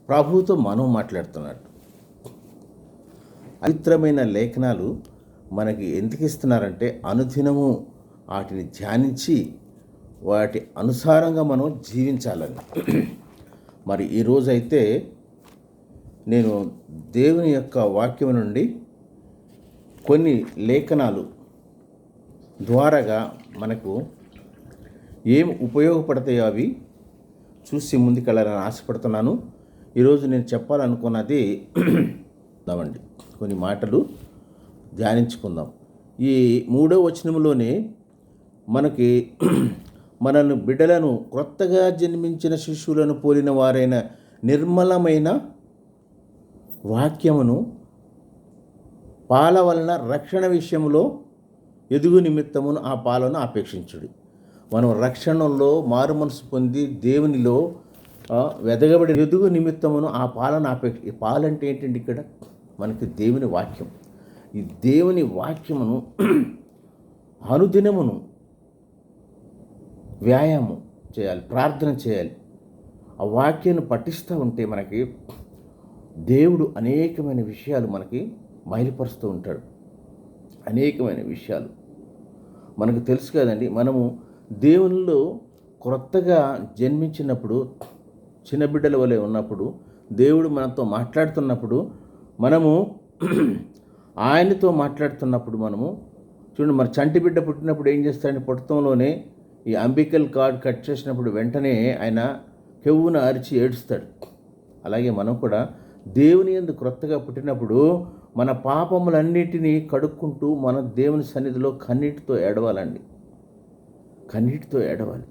ప్రభువుతో మనం మాట్లాడుతున్నాడు. పవిత్రమైన లేఖనాలు మనకి ఎందుకు ఇస్తున్నారంటే అనుదినము వాటిని ధ్యానించి వాటి అనుసారంగా మనం జీవించాలని. మరి ఈరోజైతే నేను దేవుని యొక్క వాక్యం నుండి కొన్ని లేఖనాలు ద్వారాగా మనకు ఏం ఉపయోగపడతాయో అవి చూసి ముందుకెళ్ళాలని ఆశపడుతున్నాను. ఈరోజు నేను చెప్పాలనుకున్నది దామండి కొన్ని మాటలు ధ్యానించుకుందాం. ఈ 3వ వచనంలోనే మనకి మనను బిడ్డలను క్రొత్తగా జన్మించిన శిశువులను పోలిన వారైన నిర్మలమైన వాక్యమును పాల వలన రక్షణ విషయంలో ఎదుగు నిమిత్తమును ఆ పాలను అపేక్షించుడి. మనం రక్షణలో మారు మనసు పొంది దేవునిలో వెదగబడి ఎదుగు నిమిత్తమును ఆ పాలను ఈ పాలంటే ఏంటండి? ఇక్కడ మనకి దేవుని వాక్యం. ఈ దేవుని వాక్యమును అనుదినమును వ్యాయామం చేయాలి, ప్రార్థన చేయాలి. ఆ వాక్యాన్ని పఠిస్తూ ఉంటే మనకి దేవుడు అనేకమైన విషయాలు మనకి బయలుపరుస్తూ ఉంటాడు. అనేకమైన విషయాలు మనకు తెలుసు కదండి. మనము దేవునిలో క్రొత్తగా జన్మించినప్పుడు, చిన్న బిడ్డల వలె ఉన్నప్పుడు, దేవుడు మనతో మాట్లాడుతున్నప్పుడు, మనము ఆయనతో మాట్లాడుతున్నప్పుడు మనము చూడండి, మరి చంటి బిడ్డ పుట్టినప్పుడు ఏం చేస్తాడంటే పుట్టడంలోనే ఈ అంబికల్ కార్డ్ కట్ చేసినప్పుడు వెంటనే ఆయన కెవ్వున అరిచి ఏడుస్తాడు. అలాగే మనం కూడా దేవుని యందు క్రొత్తగా పుట్టినప్పుడు మన పాపములన్నిటినీ కడుక్కుంటూ మన దేవుని సన్నిధిలో కన్నీటితో ఏడవాలండి. కన్నీటితో ఏడవాలి.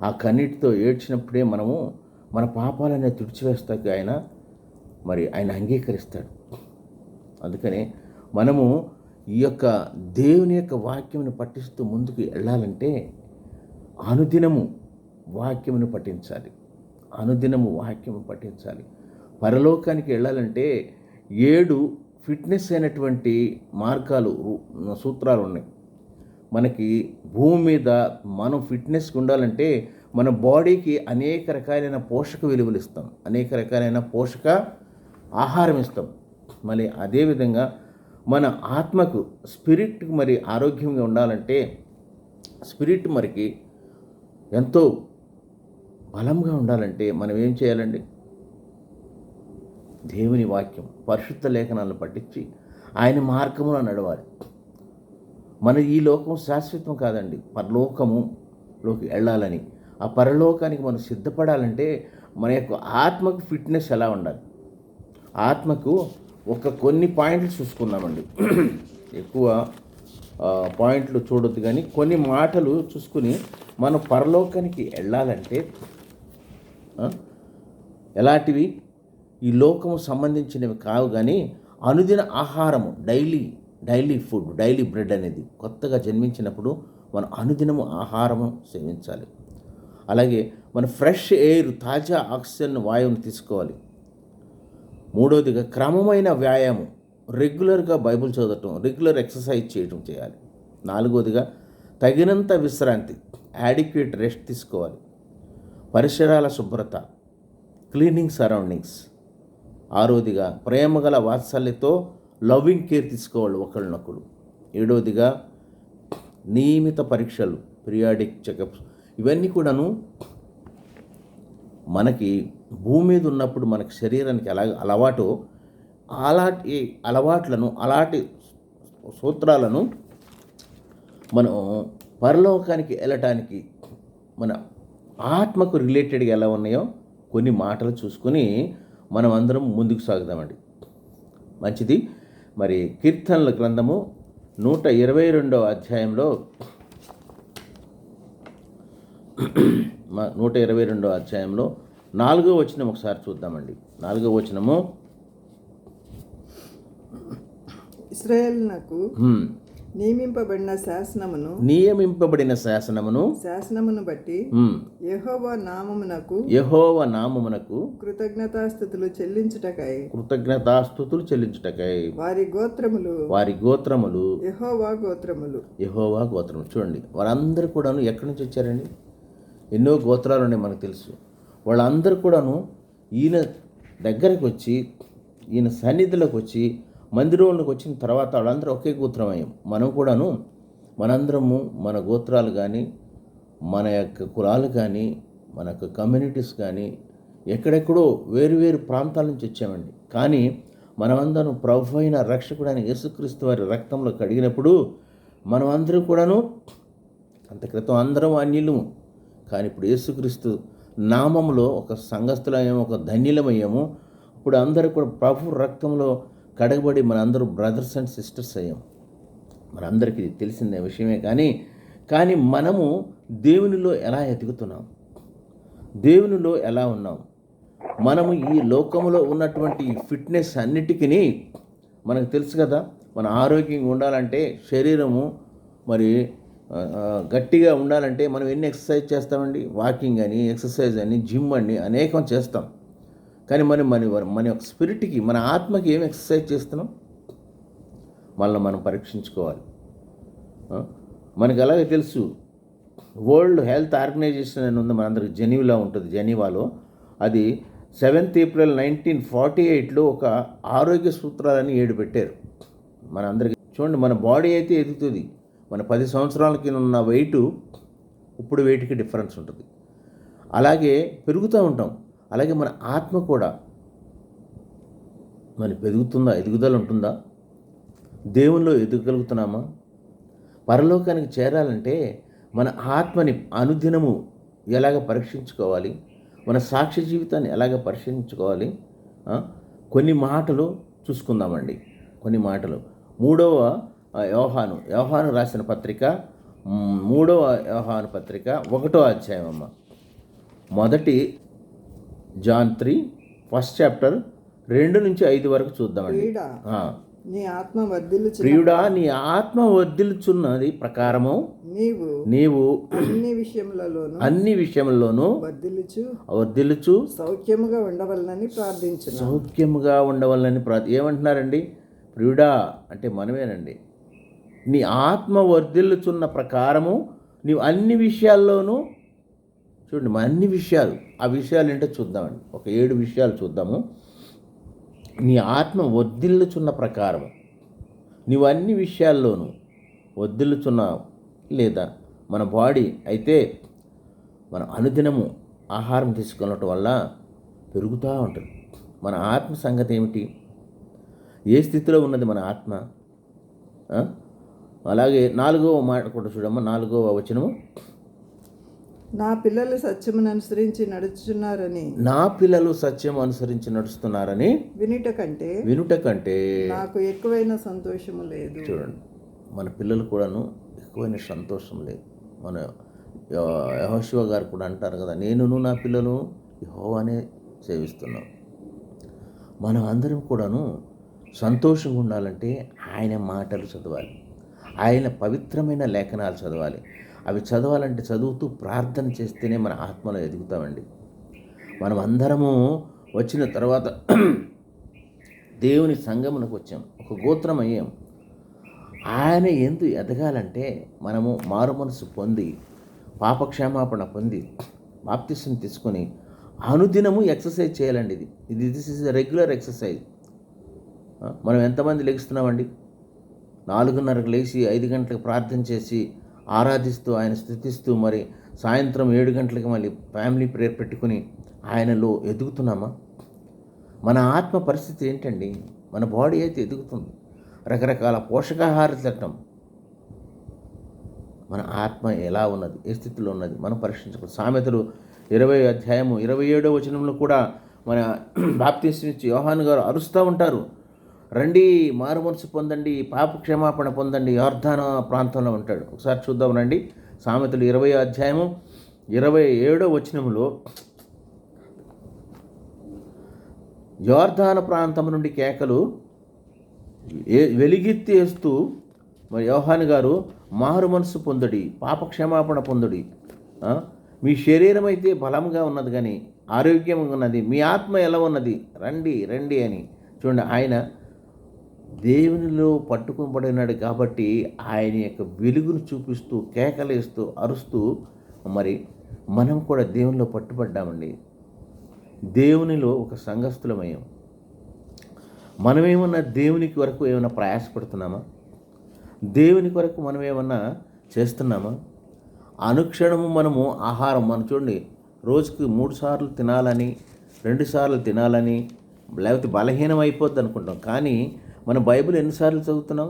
ఆ కన్నీటితో ఏడ్చినప్పుడే మనము మన పాపాలనే తుడిచివేస్తాకి ఆయన అంగీకరిస్తాడు. అందుకనే మనము ఈ యొక్క దేవుని యొక్క వాక్యమును పఠిస్తూ ముందుకు వెళ్ళాలంటే అనుదినము వాక్యమును పఠించాలి. అనుదినము వాక్యము పఠించాలి. పరలోకానికి వెళ్ళాలంటే 7 ఫిట్నెస్ అయినటువంటి మార్గాలు, సూత్రాలు ఉన్నాయి. మనకి భూమి మీద మనం ఫిట్నెస్గా ఉండాలంటే మన బాడీకి అనేక రకాలైన పోషక విలువలు ఇస్తాం, అనేక రకాలైన పోషక ఆహారం ఇస్తాం. మళ్ళీ అదేవిధంగా మన ఆత్మకు, స్పిరిట్కి మరి ఆరోగ్యంగా ఉండాలంటే స్పిరిట్ మరికి ఎంతో బలంగా ఉండాలంటే మనం ఏం చేయాలండి? దేవుని వాక్యం, పరిశుద్ధ లేఖనాలను పట్టించి ఆయన మార్గములో నడవాలి. మన ఈ లోకం శాశ్వతం కాదండి, పరలోకములోకి వెళ్ళాలని. ఆ పరలోకానికి మనం సిద్ధపడాలంటే మన యొక్క ఆత్మకు ఫిట్నెస్ ఎలా ఉండాలి? ఆత్మకు కొన్ని పాయింట్లు చూసుకుందామండి. ఎక్కువ పాయింట్లు చూడొద్దు, కానీ కొన్ని మాటలు చూసుకుని మనం పరలోకానికి వెళ్ళాలంటే ఎలాంటివి? ఈ లోకము సంబంధించినవి కావు, కానీ అనుదిన ఆహారము, డైలీ ఫుడ్, డైలీ బ్రెడ్ అనేది కొత్తగా జన్మించినప్పుడు మనం అనుదినము ఆహారము సేవించాలి. అలాగే మన ఫ్రెష్ ఎయిర్, తాజా ఆక్సిజన్ వాయువును తీసుకోవాలి. 3వదిగా క్రమమైన వ్యాయామం, రెగ్యులర్గా బైబిల్ చదవటం, రెగ్యులర్ ఎక్సర్సైజ్ చేయడం చేయాలి. 4వదిగా తగినంత విశ్రాంతి, యాడిక్వేట్ రెస్ట్ తీసుకోవాలి. పరిసరాల శుభ్రత, క్లీనింగ్ సరౌండింగ్స్. 6వదిగా ప్రేమగల వాత్సల్యతో లవింగ్ కేర్ తీసుకోవాలి ఒకరినొకరు. 7వదిగా నియమిత పరీక్షలు, పీరియాడిక్ చెకప్స్. ఇవన్నీ కూడాను మనకి భూమి మీద ఉన్నప్పుడు మనకి శరీరానికి అలవాటు, అలాంటి అలవాట్లను, అలాంటి సూత్రాలను మనం పరలోకానికి వెళ్ళటానికి మన ఆత్మకు రిలేటెడ్గా ఎలా ఉన్నాయో కొన్ని మాటలు చూసుకొని మనం అందరం ముందుకు సాగుదామండి. మంచిది. మరి కీర్తనల గ్రంథము 122వ అధ్యాయంలో 122వ అధ్యాయంలో 4వ వచనం ఒకసారి చూద్దామండి. 4వ వచనము, ఇశ్రాయేలునకు నియమింపబడిన శాసనమును బట్టి యెహోవా నామమునకు కృతజ్ఞతాస్తుతులు చెల్లించుటకై వారి గోత్రములు యెహోవా గోత్రములు. చూడండి, వాళ్ళందరూ కూడాను ఎక్కడి నుంచి వచ్చారండి? ఎన్నో గోత్రాలు ఉన్నాయి మనకు తెలుసు. వాళ్ళందరూ కూడాను ఈయన దగ్గరకు వచ్చి, ఈయన సన్నిధిలోకి వచ్చి, మందిరంలోకి వచ్చిన తర్వాత వాళ్ళందరూ ఒకే గోత్రం అయ్యాం. మనం కూడాను మనందరము మన గోత్రాలు కానీ, మన యొక్క కులాలు కానీ, మన యొక్క కమ్యూనిటీస్ కానీ ఎక్కడెక్కడో వేరు ప్రాంతాల నుంచి వచ్చామండి. కానీ మనమందరం ప్రభు అయిన రక్షకుడైన యేసుక్రీస్తు వారి రక్తంలో కడిగినప్పుడు మనమందరం కూడాను, అంత క్రితం అందరం అన్యులము, కానీ ఇప్పుడు యేసుక్రీస్తు నామంలో ఒక సంఘస్థులయ్యాము, ఒక ధన్యులమయ్యాము. ఇప్పుడు అందరూ కూడా ప్రభు రక్తంలో కడగబడి మనందరూ బ్రదర్స్ అండ్ సిస్టర్స్ అయ్యాం. మనందరికీ తెలిసిన విషయమే. కానీ మనము దేవునిలో ఎలా ఎదుగుతున్నాం, దేవునిలో ఎలా ఉన్నాం, మనము ఈ లోకంలో ఉన్నటువంటి ఫిట్నెస్ అన్నిటికీ మనకు తెలుసు కదా. మన ఆరోగ్యంగా ఉండాలంటే, శరీరము మరి గట్టిగా ఉండాలంటే మనం ఎన్ని ఎక్సర్సైజ్ చేస్తామండి. వాకింగ్ అని, ఎక్సర్సైజ్ అని, జిమ్ అని అనేకం చేస్తాం. కానీ మన యొక్క స్పిరిట్కి, మన ఆత్మకి ఏం ఎక్సర్సైజ్ చేస్తున్నాం మళ్ళీ మనం పరీక్షించుకోవాలి. మనకి అలాగే తెలుసు, వరల్డ్ హెల్త్ ఆర్గనైజేషన్ అని ఉంది మనందరికి, జెనీవాలో ఉంటుంది. జెనీవాలో అది 7th April 1948లో ఒక ఆరోగ్య సూత్రాలని 7 పెట్టారు మనందరికీ. చూడండి, మన బాడీ అయితే ఎదుగుతుంది. మన 10 సంవత్సరాలకి ఉన్న వెయిట్ ఇప్పుడు వెయిట్కి డిఫరెన్స్ ఉంటుంది. అలాగే పెరుగుతూ ఉంటాం. అలాగే మన ఆత్మ కూడా మరి పెరుగుతుందా, ఎదుగుదల ఉంటుందా, దేవునిలో ఎదగగలుగుతున్నామా? పరలోకానికి చేరాలంటే మన ఆత్మని అనుదినము ఎలాగ పరీక్షించుకోవాలి, మన సాక్ష్య జీవితాన్ని ఎలాగ పరిశీలించుకోవాలి? కొన్ని మాటలు చూసుకుందామండి. కొన్ని మాటలు 3వ యోహాను రాసిన పత్రిక, 3వ యోహాను పత్రిక 1వ అధ్యాయం అమ్మ. మొదటి జాన్ 3 1st chapter 2 నుంచి 5 వరకు చూద్దామండి. ప్రియుడా, నీ ఆత్మ వర్ధిల్లుచున్నది ప్రకారము నీవు అన్ని విషయములలోనూ వర్ధిల్లుచు సౌఖ్యముగా ఉండవలనని ఏమంటున్నారండి? ప్రియుడా అంటే మనమేనండి. నీ ఆత్మ వర్ధిల్లుచున్న ప్రకారము నీవు అన్ని విషయాల్లోనూ, చూడండి మన అన్ని విషయాలు, ఆ విషయాలు ఏంటో చూద్దామండి. ఒక 7 విషయాలు చూద్దాము. నీ ఆత్మ వర్ధిల్లుచున్న ప్రకారము నీవు అన్ని విషయాల్లోనూ వర్ధిల్లుచున్నావు లేదా? మన బాడీ అయితే మన అనుదినము ఆహారం తీసుకున్నట్టు వల్ల పెరుగుతూ ఉంటుంది. మన ఆత్మ సంగతి ఏమిటి? ఏ స్థితిలో ఉన్నది మన ఆత్మ? అలాగే 4వ మాట కూడా చూడమ్మా, 4వ వచనము. నా పిల్లలు సత్యమును అనుసరించి నడుచుచున్నారని, నా పిల్లలు సత్యం అనుసరించి నడుస్తున్నారని వినుట కంటే నాకు ఎక్కువైన సంతోషము లేదు. చూడండి, మన పిల్లలు కూడాను ఎక్కువైన సంతోషం లేదు. మన యెహోషువ గారు కూడా అంటారు కదా, నేనును నా పిల్లలు యెహోవానే సేవిస్తున్నాం. మనం అందరం కూడాను సంతోషంగా ఉండాలంటే ఆయన మాటలు చదవాలి, ఆయన పవిత్రమైన లేఖనాలు చదవాలి. అవి చదవాలంటే చదువుతూ ప్రార్థన చేస్తేనే మన ఆత్మలో ఎదుగుతామండి. మనం అందరము వచ్చిన తర్వాత దేవుని సంఘమునకు వచ్చాం, ఒక గోత్రం అయ్యాం. ఆయన ఎందుకు ఎదగాలంటే మనము మారు మనసు పొంది, పాపక్షమాపణ పొంది, బాప్తిసం తీసుకొని అనుదినము ఎక్సర్సైజ్ చేయాలండి. This is regular exercise. మనం ఎంతమంది లెగుస్తున్నామండి? 4:30కు లేచి 5 గంటలకు ప్రార్థన చేసి ఆరాధిస్తూ ఆయన స్తుతిస్తూ మరి సాయంత్రం 7 గంటలకు మళ్ళీ ఫ్యామిలీ ప్రేయర్ పెట్టుకుని ఆయనలో ఎదుగుతున్నామా? మన ఆత్మ పరిస్థితి ఏంటండి? మన బాడీ అయితే ఎదుగుతుంది, రకరకాల పోషకాహార తినటం. మన ఆత్మ ఎలా ఉన్నది, ఏ స్థితిలో ఉన్నది మనం పరీక్షించుకోవాలి. సామెతలు 20వ అధ్యాయము 27వ వచనంలో కూడా మన బాప్తిసం ఇచ్చి యోహాను గారు అరుస్తూ ఉంటారు, రండి మారు మనసు పొందండి, పాప క్షమాపణ పొందండి, యోర్దాను ప్రాంతంలో ఉంటాడు. ఒకసారి చూద్దాం రండి. సామెతలు 20వ అధ్యాయము 27వ వచనములో, యోర్దాను ప్రాంతం నుండి కేకలు వెలిగెత్తేస్తూ మరి యోహాను గారు మారు మనసు పొందుడి, పాప క్షమాపణ పొందుడి. మీ శరీరం అయితే బలంగా ఉన్నది కానీ ఆరోగ్యంగా ఉన్నది, మీ ఆత్మ ఎలా ఉన్నది? రండి రండి అని. చూడండి, ఆయన దేవునిలో పట్టుకోబడినాడు కాబట్టి ఆయన యొక్క వెలుగును చూపిస్తూ కేకలేస్తూ అరుస్తూ మరి మనం కూడా దేవునిలో పట్టుబడ్డామండి. దేవునిలో ఒక సంఘస్థులమయ్యాం. మనమేమన్నా దేవునికి వరకు ఏమైనా ప్రయాసపడుతున్నామా? దేవుని కొరకు మనం ఏమన్నా చేస్తున్నామా? అనుక్షణము మనము ఆహారం మనం చూడండి, రోజుకి 3 సార్లు తినాలని, 2 సార్లు తినాలని, లేకపోతే బలహీనం అయిపోద్ది అనుకుంటాం. కానీ మన బైబిల్ ఎన్నిసార్లు చదువుతున్నాం?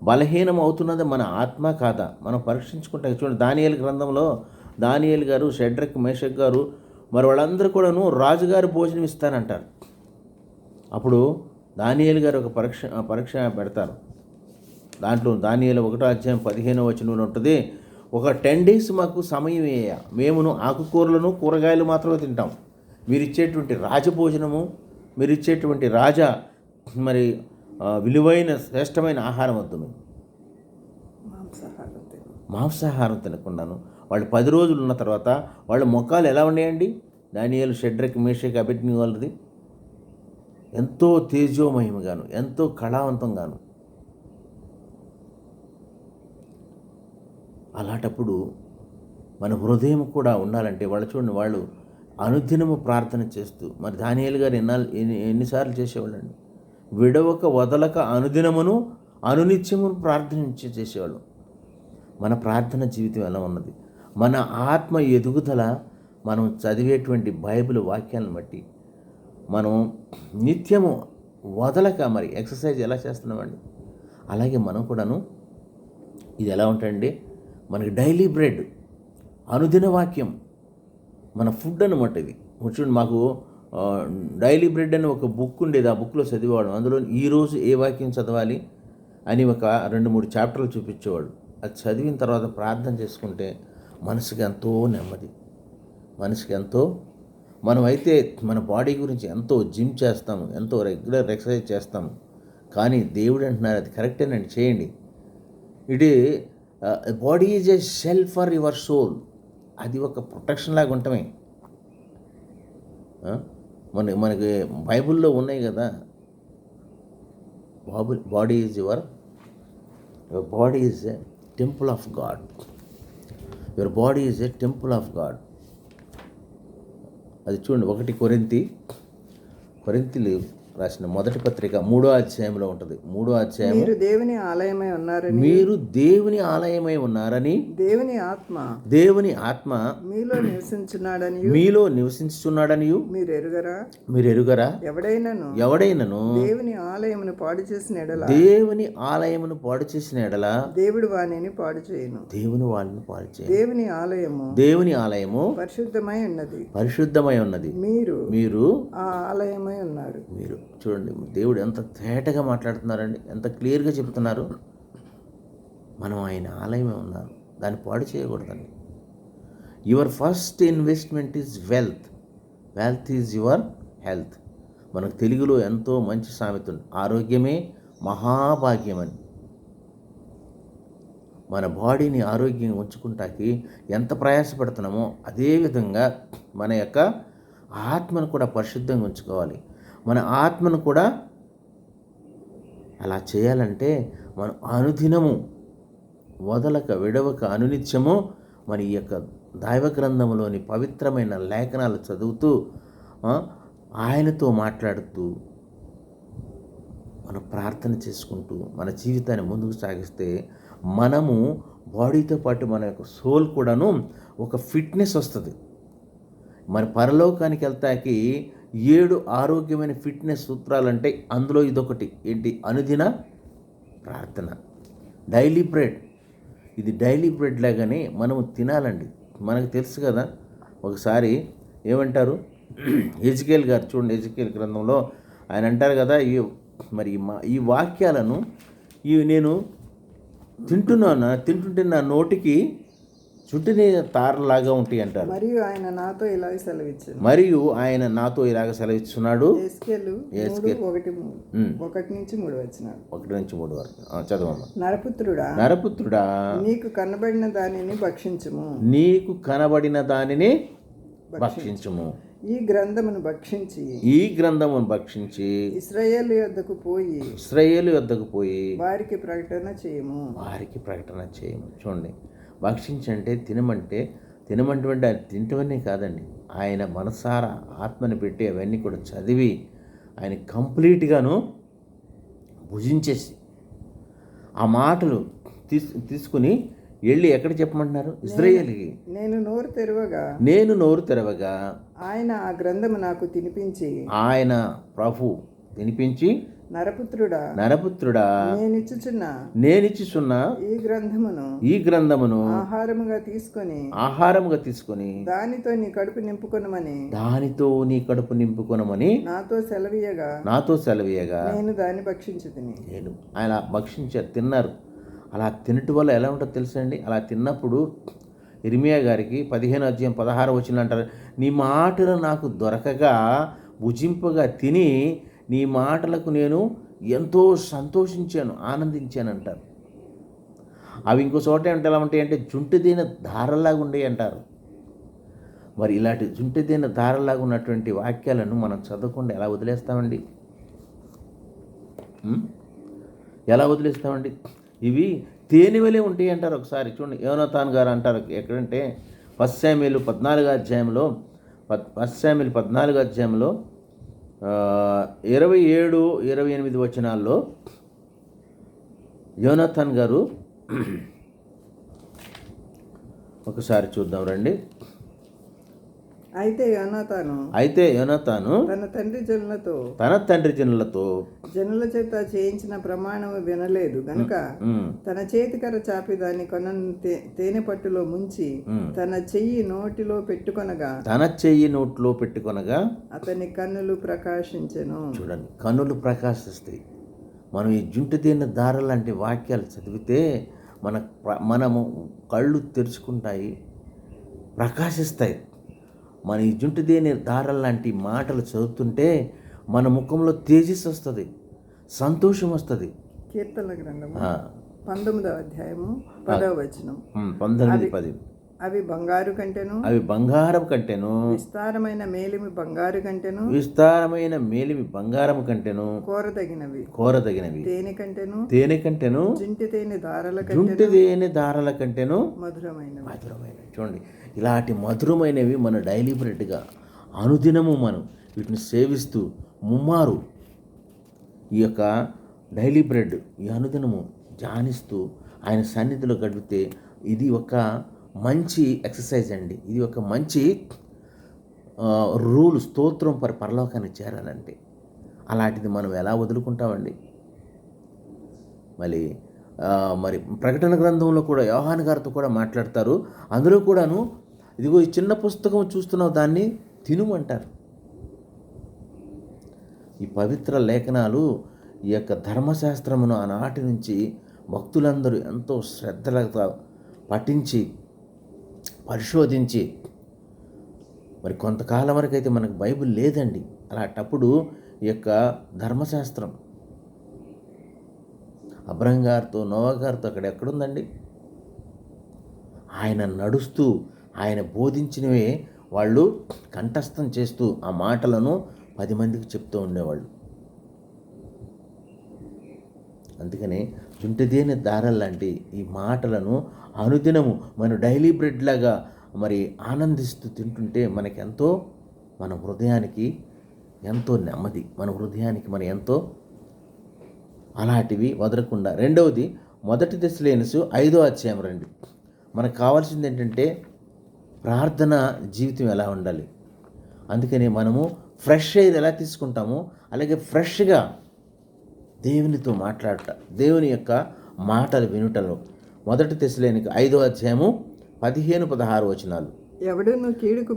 బలహీనం అవుతున్నది మన ఆత్మ కాదా? మనం పరీక్షించుకుంటాం. చూడండి, దానియేలు గ్రంథంలో దానియేలు గారు, షడ్రక్, మేషక్ గారు మరి వాళ్ళందరూ కూడాను రాజుగారు భోజనం ఇస్తానంటారు. అప్పుడు దానియేలు గారు ఒక పరీక్ష పెడతారు. దాంట్లో దానియేలు 1:15 ఉంటుంది. ఒక 10 days మాకు సమయం వేయ, మేమును ఆకుకూరలను కూరగాయలు మాత్రమే తింటాం. మీరు ఇచ్చేటువంటి రాజభోజనము, మీరు ఇచ్చేటువంటి మరి విలువైన శ్రేష్టమైన ఆహారం వద్దు. మేము మాంసాహారం తినకుండాను వాళ్ళు 10 రోజులు ఉన్న తర్వాత వాళ్ళ ముఖాలు ఎలా ఉన్నాయండి? దానియేలు, షడ్రక్, మేషక్, అబేద్నెగో వాళ్ళది ఎంతో తేజోమయముగాను, ఎంతో కళావంతంగాను. అలాంటప్పుడు మన హృదయం కూడా ఉండాలంటే వాళ్ళు చూడండి, వాళ్ళు అనుదినము ప్రార్థన చేస్తూ, మరి దానియేలు గారు ఎన్నిసార్లు చేసేవాళ్ళండి? విడవక వదలక అనుదినమును అనునిత్యమును ప్రార్థన చేసేవాళ్ళు. మన ప్రార్థన జీవితం ఎలా ఉన్నది? మన ఆత్మ ఎదుగుదల మనం చదివేటువంటి బైబిల్ వాక్యాలను బట్టి మనం నిత్యము వదలక మరి ఎక్సర్సైజ్ ఎలా చేస్తున్నామండి? అలాగే మనం కూడాను ఇది ఎలా ఉంటాయండి? మనకి డైలీ బ్రెడ్, అనుదిన వాక్యం మన ఫుడ్ అనమాట. ఇది చూడండి, మాకు డైలీ బ్రెడ్ అని ఒక బుక్ ఉండేది. ఆ బుక్లో చదివేవాడు. అందులో ఈరోజు ఏ వాక్యం చదవాలి అని ఒక 2-3 చాప్టర్లు చూపించేవాడు. అది చదివిన తర్వాత ప్రార్థన చేసుకుంటే మనసుకి ఎంతో నెమ్మది, మనసుకి ఎంతో, మనమైతే మన బాడీ గురించి ఎంతో జిమ్ చేస్తాము, ఎంతో రెగ్యులర్ ఎక్సర్సైజ్ చేస్తాము. కానీ దేవుడు అంటున్నారు అది కరెక్టేనండి, చేయండి. ఇది body is a shell for your soul. అది ఒక ప్రొటెక్షన్ లాగా ఉండటమే. మనకి బైబిల్లో ఉన్నాయి కదా, body is your body is a temple of God. Your body is a temple of God. అది చూడండి, 1 కొరింథీలు రాసిన మొదటి పత్రిక 3వ అధ్యాయంలో ఉంటుంది. 3వ అధ్యాయం, మీరు దేవుని ఆలయమై ఉన్నారని, మీరు దేవుని ఆలయమై ఉన్నారని, దేవుని ఆత్మ మీలో నివసించున్నాడని, మీలో నివసించుచున్నాడని మీరు ఎరుగరా? ఎవడైనను దేవుని ఆలయమును పాడు చేసిన ఎడల, దేవుడు వానిని పాడు చేయను. దేవుని ఆలయము పరిశుద్ధమై ఉన్నది. మీరు ఆ ఆలయమై ఉన్నారు. మీరు చూడండి, దేవుడు ఎంత తేటగా మాట్లాడుతున్నారండి, ఎంత క్లియర్గా చెబుతున్నారు. మనం ఆయన ఆలయమే ఉన్నారు, దాన్ని పాడు చేయకూడదండి. Your first investment is wealth, wealth is your health. మనకు తెలుగులో ఎంతో మంచి సామెత ఉంది, ఆరోగ్యమే మహాభాగ్యమని. మన బాడీని ఆరోగ్యంగా ఉంచుకుంటాకి ఎంత ప్రయాసపడుతున్నామో అదేవిధంగా మన యొక్క ఆత్మను కూడా పరిశుద్ధంగా ఉంచుకోవాలి. మన ఆత్మను కూడా అలా చేయాలంటే మనం అనుదినము వదలక విడవక అనునిత్యము మన ఈ యొక్క దైవ గ్రంథంలోని పవిత్రమైన లేఖనాలు చదువుతూ ఆయనతో మాట్లాడుతూ మనం ప్రార్థన చేసుకుంటూ మన జీవితాన్ని ముందుకు సాగిస్తే మనము బాడీతో పాటు మన యొక్క సోల్ కూడాను ఒక ఫిట్నెస్ వస్తుంది. మన పరలోకానికి వెళ్తాకి 7 ఆరోగ్యమైన ఫిట్నెస్ సూత్రాలంటే అందులో ఇదొకటి. ఏంటి? అనుదిన ప్రార్థన, డైలీ బ్రెడ్. ఇది డైలీ బ్రెడ్ లాగానే మనము తినాలండి. మనకు తెలుసు కదా, ఒకసారి ఏమంటారు, ఎజికేల్ గారు చూడండి, ఎజికేల్ గ్రంథంలో ఆయన అంటారు కదా, ఈ వాక్యాలను నేను తింటుంటే నా నోటికి చుట్టిన తారలాగా ఉంటాయి అంటారు. మరియు ఆయన నాతో ఇలాగ సెలవిస్తున్నాడు. యేసుకేలు 1-3 వరకు చదవమ్మా. నరపుత్రుడా, నీకు కనబడిన దానిని భక్షించుము. ఈ గ్రంథమును భక్షించి ఇశ్రాయేలు యొద్దకు పోయి వారికి ప్రకటన చేయము. చూడండి, భక్షించంటే తినమంటే తినమంటే ఆయన తింటవన్నీ కాదండి, ఆయన మనసారా ఆత్మని పెట్టి అవన్నీ కూడా చదివి ఆయన కంప్లీట్గాను భుజించేసి ఆ మాటలు తీసుకుని వెళ్ళి ఎక్కడ చెప్పమంటున్నారు? ఇశ్రాయేలుకి. నేను నోరు తెరవగా ఆయన ఆ గ్రంథము నాకు తినిపించి, ఆయన ప్రభు తినిపించి, నరపుత్రుడా నేనిచ్చుచున్న ఈ గ్రంథమును ఆహారముగా తీసుకొని దానితో నీ కడుపు నింపుకొనమని నాతో సెలవీయగా నేను దాన్ని భక్షించుతిని. ఆయన భక్షించారు, తిన్నారు. అలా తినటం వల్ల ఎలా ఉంటుందో తెలుసండి? అలా తిన్నప్పుడు ఇర్మియా గారికి 15:16 వచనం అంటారు, నీ మాటలు నాకు దొరకగా భుజింపగా తిని నీ మాటలకు నేను ఎంతో సంతోషించాను, ఆనందించాను అంటారు. అవి ఇంకో చోట ఎలా ఉంటాయి అంటే జుంటిదైన ధారలాగా ఉండేవి అంటారు. మరి ఇలాంటి జుంటిదైన ధారలాగా ఉన్నటువంటి వాక్యాలను మనం చదవకుండా ఎలా వదిలేస్తామండి? ఎలా వదిలేస్తామండి? ఇవి తేనెవలే ఉంటాయి అంటారు. ఒకసారి చూడండి, యోనాతాన్ గారు అంటారు ఎక్కడంటే 1 శామ్యూయలు 14వ అధ్యాయంలో 27-28 వచనాల్లో యోనాతాన్ గారు ఒకసారి చూద్దాం రండి. అయితే యోనాతాను తన తండ్రి జనులతో జనుల చేత చేయించిన ప్రమాణము వినలేదు గనుక తన చేతికర చాపి దాని కొనను తేనె పట్టులో ముంచి తన చెయ్యి నోటిలో పెట్టుకొనగా అతని కన్నులు ప్రకాశించెను. చూడండి, కన్నులు ప్రకాశిస్తాయి. మనం ఈ జుంటు తేనె దార లాంటి వాక్యాలు చదివితే మనము కళ్ళు తెరుచుకుంటాయి, ప్రకాశిస్తాయి. మన ఈ జుంటు తేనె దార లాంటి మాటలు చదువుతుంటే మన ముఖంలో తేజస్సు వస్తుంది, సంతోషం వస్తుంది. కీర్తనల గ్రంథము 19వ అధ్యాయము 10వ వచనం 19-10 అవి బంగారం కంటెను విస్తారమైన మేలిమి బంగారము కంటెను కోరదగినవి తేనె కంటెను జుంటి తేనె దారల కంటెను మధురమైన. చూడండి, ఇలాంటి మధురమైనవి మన డైలీ బ్రెడ్గా అనుదినము మనం వీటిని సేవిస్తూ ముమ్మారు ఈ యొక్క డైలీ బ్రెడ్ ఈ అనుదినము ధ్యానిస్తూ ఆయన సన్నిధిలో గడిపితే ఇది ఒక మంచి ఎక్సర్సైజ్ అండి. ఇది ఒక మంచి రూల్. స్తోత్రం పరలోకానికి చేరాలంటే అలాంటిది మనం ఎలా వదులుకుంటామండి? మరి ప్రకటన గ్రంథంలో కూడా యోహాను గారితో కూడా మాట్లాడతారు. అందులో కూడాను ఇదిగో ఈ చిన్న పుస్తకం చూస్తున్నావు, దాన్ని తినుమంటారు. ఈ పవిత్ర లేఖనాలు, ఈ యొక్క ధర్మశాస్త్రమును ఆనాటి నుంచి భక్తులందరూ ఎంతో శ్రద్ధగా పఠించి పరిశోధించి, మరి కొంతకాలం వరకు అయితే మనకు బైబిల్ లేదండి. అలాంటప్పుడు ఈ యొక్క ధర్మశాస్త్రం అబ్రహం గారితో నోవా గారితో అక్కడ ఎక్కడుందండి? ఆయన నడుస్తూ ఆయన బోధించినవే వాళ్ళు కంఠస్థం చేస్తూ ఆ మాటలను 10 మందికి చెప్తూ ఉండేవాళ్ళు. అందుకని జుంటిదేని దారల్లాంటి ఈ మాటలను అనుదినము మన డైలీ బ్రెడ్ లాగా మరి ఆనందిస్తూ తింటుంటే మనకెంతో, మన హృదయానికి ఎంతో నెమ్మది, మన హృదయానికి ఎంతో అలాంటివి వదలకుండా. రెండవది 1 తెస్సలోనికీయులు 5వ అధ్యాయం రండి. మనకు కావాల్సింది ఏంటంటే ప్రార్థన జీవితం ఎలా ఉండాలి. అందుకని మనము ఫ్రెష్ ఎయిర్ ఎలా తీసుకుంటామో అలాగే ఫ్రెష్గా దేవునితో మాట్లాడట, దేవుని యొక్క మాటలు వినుటలో 1 తెస్సలోనికీయులు 5వ అధ్యాయము 15-16 వచనాలు. ఎవడును కీడునకు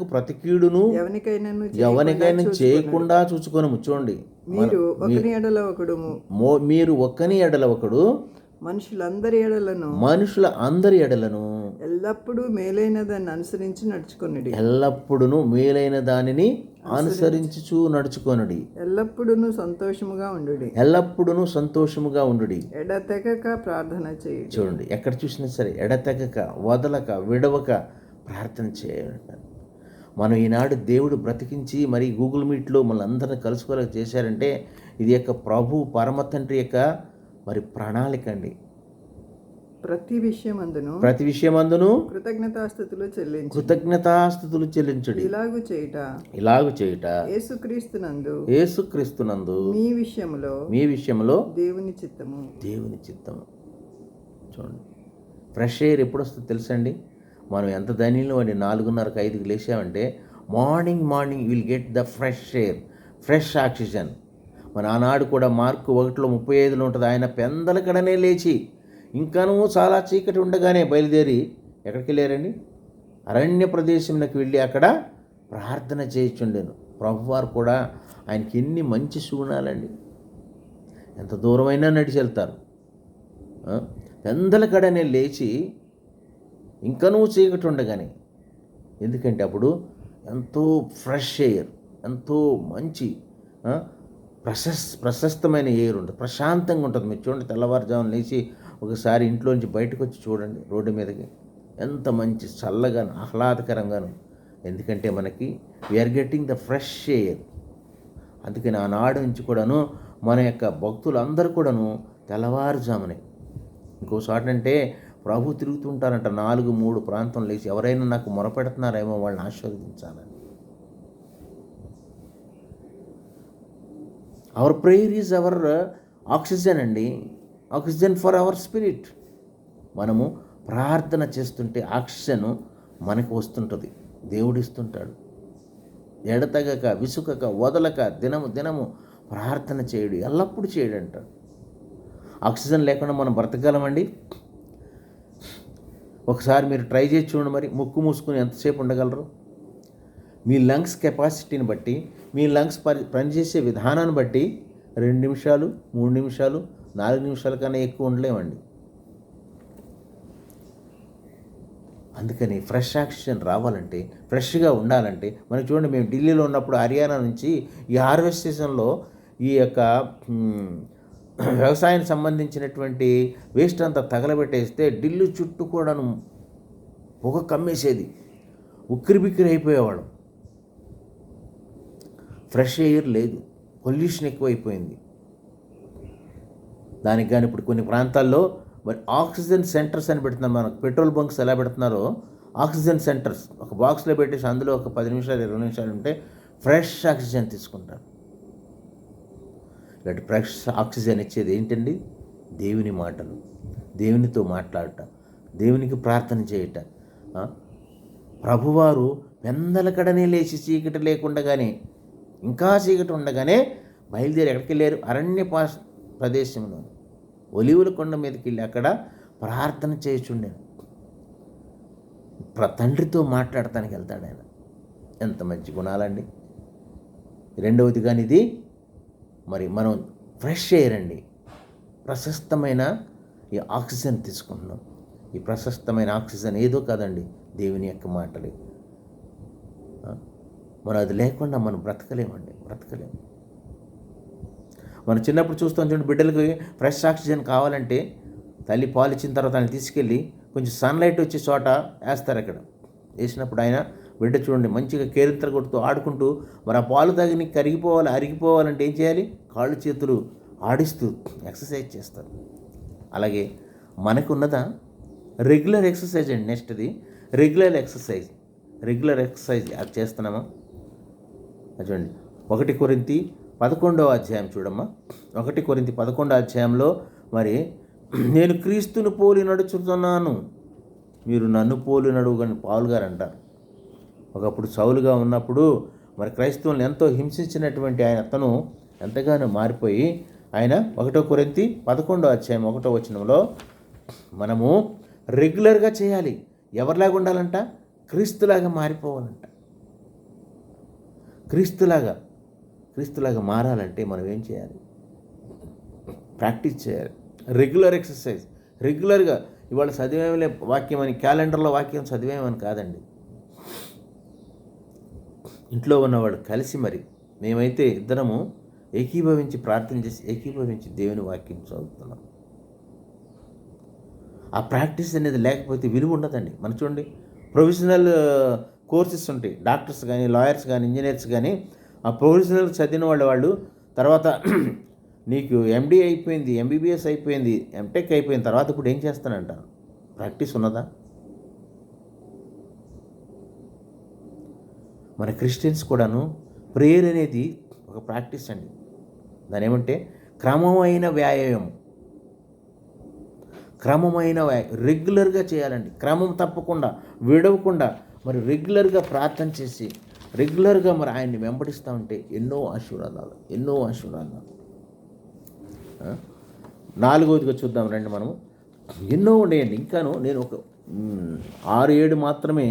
ప్రతి కీడును ఎవనికైనా చేయకుండా చూసుకొనుము. చూడండి, మీరు ఒక్కని ఎడల ఒకడు మనుషుల అందరి ఎడలను ఎల్లప్పుడూ మేలైన దాన్ని అనుసరించి నడుచుకొనుడి. ఎల్లప్పుడూ సంతోషముగా ఉండుడి. ఎడతెగక ప్రార్థన చేయండి. చూడండి, ఎక్కడ చూసినా సరే ఎడతెగక, వదలక, విడవక ప్రార్థన చేయండి. మనం ఈనాడు దేవుడు బ్రతికించి మరి గూగుల్ మీట్లో మన అందరిని కలుసుకోలేక చేశారంటే ఇది యొక్క ప్రభు పరమ తండ్రి యొక్క మరి ప్రణాళిక అండి. ప్రతి విషయమందును కృతజ్ఞతాస్తుతులు చెల్లించుడి. ఇలాగు చేయుట యేసుక్రీస్తునందు మీ విషయములో దేవుని చిత్తము. చూడండి, ఫ్రెష్ ఎయిర్ ఎప్పుడు వస్తుందో తెలుసండి? మనం ఎంత ధైర్యంలో అండి 4:30కి 5కి లేచామంటే morning will get the fresh air, fresh oxygen. మన ఆనాడు కూడా మార్కు 1:35 ఉంటుంది. ఆయన పెందలకడనే లేచి ఇంకానూ చాలా చీకటి ఉండగానే బయలుదేరి ఎక్కడికి వెళ్ళారండి? అరణ్య ప్రదేశంలోకి వెళ్ళి అక్కడ ప్రార్థన చేయించుండేను. ప్రభువారు కూడా ఆయనకి ఎన్ని మంచి సుగుణాలండి. ఎంత దూరమైనా నడిచి వెళ్తారు. పెందలకడనే లేచి ఇంకనూ చీకటి ఉండగానే, ఎందుకంటే అప్పుడు ఎంతో ఫ్రెష్ ఎయిర్, ఎంతో మంచి ప్రశస్తమైన ఎయిర్ ఉంటుంది, ప్రశాంతంగా ఉంటుంది. మీరు చూడండి, తెల్లవారుజామున లేచి ఒకసారి ఇంట్లోంచి బయటకు వచ్చి చూడండి రోడ్డు మీదకి, ఎంత మంచి చల్లగాను ఆహ్లాదకరంగాను. ఎందుకంటే మనకి we're getting the fresh air. అందుకని ఆనాడు నుంచి కూడాను మన యొక్క భక్తులందరూ కూడాను తెల్లవారుజామునే, ఇంకోసారి అంటే ప్రభు తిరుగుతుంటారంట 4-3 ప్రాంతం లేచి, ఎవరైనా నాకు మొరపెడుతున్నారేమో వాళ్ళని ఆశీర్వదించాలని. Our prayer is our oxygen అండి, ఆక్సిజన్ ఫర్ అవర్ స్పిరిట్. మనము ప్రార్థన చేస్తుంటే ఆక్సిజన్ మనకు వస్తుంటుంది, దేవుడు ఇస్తుంటాడు. ఎడతెగక విసుకక వదలక దినము ప్రార్థన చేయడు, ఎల్లప్పుడూ చేయడు అంటాడు. ఆక్సిజన్ లేకుండా మనం బ్రతకగలమండి? ఒకసారి మీరు ట్రై చేసి చూడండి. మరి ముక్కు మూసుకుని ఎంతసేపు ఉండగలరు? మీ లంగ్స్ కెపాసిటీని బట్టి, మీ లంగ్స్ పనిచేసే విధానాన్ని బట్టి 2 నిమిషాలు, 3 నిమిషాలు, 4 నిమిషాల కన్నా ఎక్కువ ఉండలేమండి. అందుకని ఫ్రెష్ ఆక్సిజన్ రావాలంటే, ఫ్రెష్గా ఉండాలంటే మనకి చూడండి, మేము ఢిల్లీలో ఉన్నప్పుడు హర్యానా నుంచి ఈ హార్వెస్ట్ సీజన్లో ఈ యొక్క వ్యవసాయానికి సంబంధించినటువంటి వేస్ట్ అంతా తగలబెట్టేస్తే ఢిల్లీ చుట్టూ కూడాను పొగ కమ్మేసేది, ఉక్కిరిబిక్కిరి అయిపోయేవాడు. ఫ్రెష్ ఎయిర్ లేదు, పొల్యూషన్ ఎక్కువైపోయింది. దానికి కానీ ఇప్పుడు కొన్ని ప్రాంతాల్లో మరి ఆక్సిజన్ సెంటర్స్ అని పెడుతున్నారు. మనకు పెట్రోల్ బంక్స్ ఎలా పెడుతున్నారో ఆక్సిజన్ సెంటర్స్ ఒక బాక్స్లో పెట్టేసి అందులో ఒక 10 నిమిషాలు 20 నిమిషాలు ఉంటే ఫ్రెష్ ఆక్సిజన్ తీసుకుంటారు. ఇలాంటి ఫ్రెష్ ఆక్సిజన్ ఇచ్చేది ఏంటండి? దేవుని మాటలు, దేవునితో మాట్లాడటం, దేవునికి ప్రార్థన చేయటం. ప్రభువారు పెందలకడనే లేచి చీకటి లేకుండగానే, ఇంకా చీకటి ఉండగానే బయలుదేరి ఎక్కడికి వెళ్ళారు? అరణ్య ప్రదేశంలో ఒలీవుల కొండ మీదకి వెళ్ళి అక్కడ ప్రార్థన చేయుచుండాను. తండ్రితో మాట్లాడటానికి వెళ్తాడు ఆయన. ఎంత మంచి గుణాలండి. రెండవది కానీ ఇది మరి మనం ఫ్రెష్ ఎయిర్ అండి, ప్రశస్తమైన ఈ ఆక్సిజన్ తీసుకుంటున్నాం. ఈ ప్రశస్తమైన ఆక్సిజన్ ఏదో కాదండి, దేవుని యొక్క మాటలే. మనం అది లేకుండా మనం బ్రతకలేము. మనం చిన్నప్పుడు చూస్తాం చూడండి, బిడ్డలకి ఫ్రెష్ ఆక్సిజన్ కావాలంటే తల్లి పాలు ఇచ్చిన తర్వాత ఆయన తీసుకెళ్ళి కొంచెం సన్లైట్ వచ్చే చోట వేస్తారు. అక్కడ వేసినప్పుడు ఆయన బిడ్డ చూడండి మంచిగా కేరింతలు కొడుతూ ఆడుకుంటూ, మరి ఆ పాలు తాగి అరిగిపోవాలంటే ఏం చేయాలి? కాళ్ళు చేతులు ఆడిస్తూ ఎక్సర్సైజ్ చేస్తారు. అలాగే మనకున్నదా రెగ్యులర్ ఎక్సర్సైజ్ అండి. నెక్స్ట్ది రెగ్యులర్ ఎక్సర్సైజ్ అది చేస్తున్నామా? చూడండి 1 కొరింథీ 11వ అధ్యాయం చూడమ్మా. 1 కొరింథీ 11వ అధ్యాయంలో మరి నేను క్రీస్తును పోలి నడుచుతున్నాను, మీరు నన్ను పోలి నడువుగని పౌలు గారు అంటారు. ఒకప్పుడు సౌలుగా ఉన్నప్పుడు మరి క్రైస్తవులను ఎంతో హింసించినటువంటి అతను ఎంతగానో మారిపోయి ఆయన 1 కొరింథీ 11వ అధ్యాయం 1వ వచనంలో మనము రెగ్యులర్గా చేయాలి. ఎవరిలాగా ఉండాలంట? క్రీస్తులాగా మారిపోవాలంట. క్రీస్తులాగా మారాలంటే మనం ఏం చేయాలి? ప్రాక్టీస్ చేయాలి. Regular exercise. రెగ్యులర్గా ఇవాళ చదివేమలే వాక్యం అని, క్యాలెండర్లో వాక్యం చదివేమని కాదండి. ఇంట్లో ఉన్నవాడు కలిసి మరి మేమైతే ఇద్దరము ఏకీభవించి ప్రార్థన చేసి ఏకీభవించి దేవుని వాక్యం చదువుతున్నాం. ఆ ప్రాక్టీస్ అనేది లేకపోతే విలువ ఉండదండి. మనం చూడండి, ప్రొఫెషనల్ కోర్సెస్ ఉంటాయి. డాక్టర్స్ కానీ, లాయర్స్ కానీ, ఇంజనీర్స్ కానీ ఆ ప్రొఫెషనల్ చదివిన వాళ్ళు తర్వాత నీకు ఎండి అయిపోయింది, ఎంబీబీఎస్ అయిపోయింది, ఎంటెక్ అయిపోయిన తర్వాత ఇప్పుడు ఏం చేస్తానంటారు? ప్రాక్టీస్ ఉన్నదా? మన క్రిస్టియన్స్ కూడాను ప్రేయర్ అనేది ఒక ప్రాక్టీస్ అండి. దాని ఏమంటే క్రమమైన వ్యాయామం, రెగ్యులర్గా చేయాలండి. క్రమం తప్పకుండా, విడవకుండా మరి రెగ్యులర్గా ప్రార్థన చేసి రెగ్యులర్గా మరి ఆయన్ని వెంబడిస్తూ ఉంటే ఎన్నో ఆశీర్వాదాలు. నాలుగవదిగా చూద్దాం రండి. మనము ఎన్నో ఉండేయండి. ఇంకాను నేను ఒక 6-7 మాత్రమే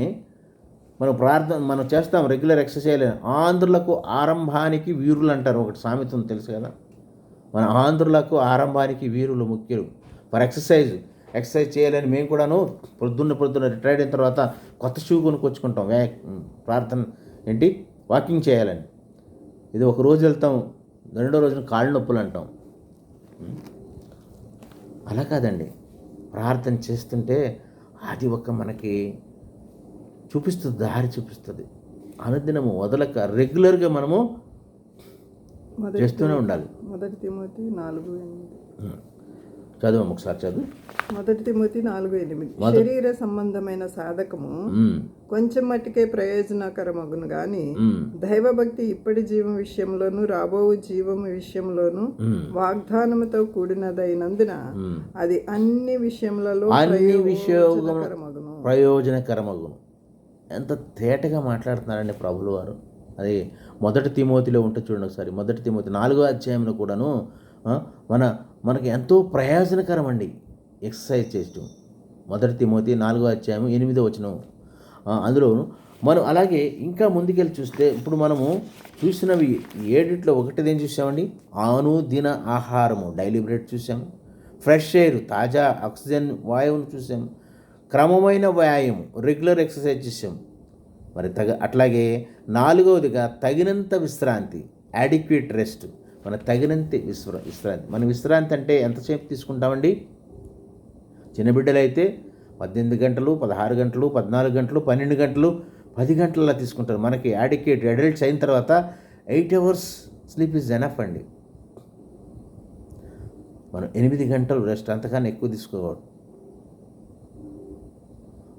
మనం చేస్తాం రెగ్యులర్ ఎక్సర్సైజ్. ఆంధ్రులకు ఆరంభానికి వీరులు అంటారు, ఒకటి సామెత ఉంది తెలుసు కదా. మన ఆంధ్రులకు ఆరంభానికి వీరులు ముఖ్యులు. ఫర్ ఎక్సర్సైజ్ చేయాలని మేము కూడాను పొద్దున్న రిటైర్డ్ అయిన తర్వాత కొత్త షూ కొనుక్కొచ్చుకుంటాం. ప్రార్థన వాకింగ్ చేయాలని. ఇది ఒక రోజు వెళ్తాం, రెండో రోజున కాళ్ళు నొప్పులు అంటాం. అలా కాదండి, ప్రార్థన చేస్తుంటే అది ఒక మనకి చూపిస్తుంది, దారి చూపిస్తుంది. అనుదినము వదలక రెగ్యులర్గా మనము చేస్తూనే ఉండాలి. మొదటి తిమోతి 4:8 చదువు ఒకసారి చదువు. మొదటి తిమోతి 4:8 శరీర సంబంధమైన సాధకము కొంచెం మట్టుకే ప్రయోజనకరమగును గాని దైవభక్తి ఇప్పటి జీవం విషయంలోను రాబో జీవం విషయంలోను వాగ్దానముతో కూడినదైనందున అది అన్ని విషయములలో ప్రయోజనకరమగును. ఎంత తేటగా మాట్లాడుతున్నారండి ప్రభులు వారు. అది మొదటి తిమోతిలో ఉంటే చూడండి ఒకసారి. మొదటి తిమోతి 4వ అధ్యాయంలో కూడాను మనకి ఎంతో ప్రయోజనకరం అండి ఎక్సర్సైజ్ చేయటం. మొదటి తిమోతి 4వ అధ్యాయం 8వ వచనం. అందులో మనం అలాగే ఇంకా ముందుకెళ్ళి చూస్తే ఇప్పుడు మనము చూసినవి 7 ఒకటిది ఏం చూసామండి? అనుదిన ఆహారము, డైలీ బ్రెడ్ చూసాము. ఫ్రెష్ ఎయిర్, తాజా ఆక్సిజన్ వాయువును చూసాము. క్రమమైన వ్యాయామం, రెగ్యులర్ ఎక్సర్సైజ్ చేసాము. మరి అట్లాగే 4వదిగా తగినంత విశ్రాంతి, అడిక్వేట్ రెస్ట్. మన తగినంత విశ్రాంతి. మన విశ్రాంతి అంటే ఎంతసేపు తీసుకుంటామండి? చిన్న బిడ్డలైతే 18 గంటలు, 16 గంటలు, 14 గంటలు, 12 గంటలు, 10 గంటలలా తీసుకుంటారు. మనకి అడల్ట్స్ అయిన తర్వాత 8 hours స్లీప్ ఈజ్ ఎనఫ్ అండి. మనం 8 గంటలు రెస్ట్, అంతకన్నా ఎక్కువ తీసుకోకూడదు.